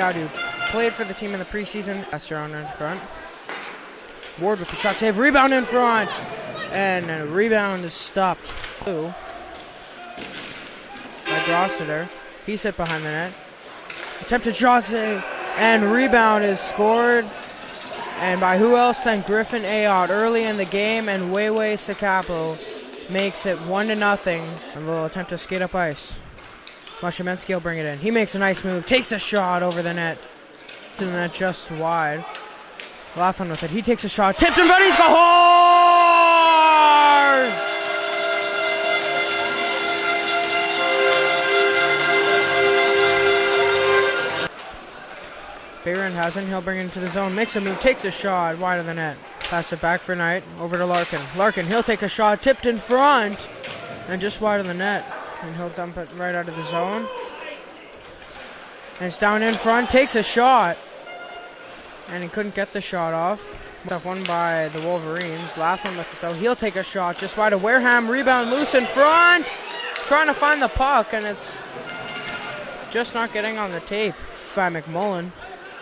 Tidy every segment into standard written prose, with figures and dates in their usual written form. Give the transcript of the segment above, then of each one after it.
Aod, who played for the team in the preseason. Asteron in front. Ward with the shot save. Rebound in front. And a rebound is stopped. By Grossiter. He's hit behind the net. Attempted shot save. And rebound is scored. And by who else than Griffin Aod early in the game. And Waywayseecappo makes it 1-0. A little attempt to skate up ice. Mashemensky will bring it in. He makes a nice move. Takes a shot over the net. To the net just wide. Laughlin with it. He takes a shot. Tipped him, but he scores! Bayron has it. He'll bring it into the zone. Makes a move. Takes a shot. Wide of the net. Pass it back for Knight. Over to Larkin. Larkin, he'll take a shot. Tipped in front. And just wide of the net. And he'll dump it right out of the zone. And it's down in front. Takes a shot. And he couldn't get the shot off. Stuff won by the Wolverines. Laughlin with it though. He'll take a shot just wide of Wareham. Rebound loose in front. Trying to find the puck. And it's just not getting on the tape. By McMullen.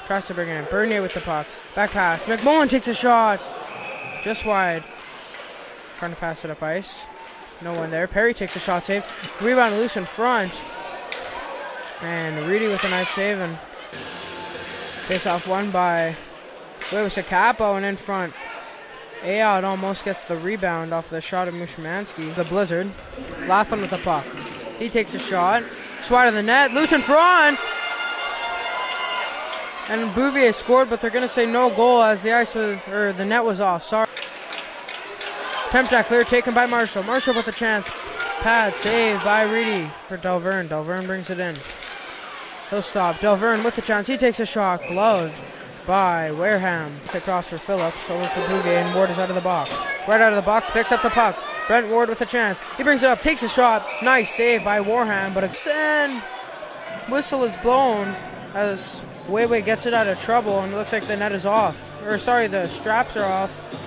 Tries to bring it in. Bernier with the puck. Back pass. McMullen takes a shot. Just wide. Trying to pass it up ice. No one there. Perry takes a shot save. Rebound loose in front. And Reedy with a nice save. And face off won by Waywayseecappo, and in front. Aod almost gets the rebound off the shot of Mushmansky. The Blizzard. Laughlin with the puck. He takes a shot. It's wide of the net. Loose in front. And Bouvier scored, but they're going to say no goal as the net was off. Sorry. Attempt that clear taken by Marshall. Marshall with a chance. Pad saved by Reedy for Delverne. Delverne brings it in. He'll stop. Delverne with the chance. He takes a shot. Gloved by Wareham. It's across for Phillips. Over for Bouvier, and Ward is out of the box. Right out of the box. Picks up the puck. Brent Ward with a chance. He brings it up. Takes a shot. Nice save by Wareham. But a whistle is blown as Wayway gets it out of trouble, and it looks like the net is off. Or sorry, the straps are off.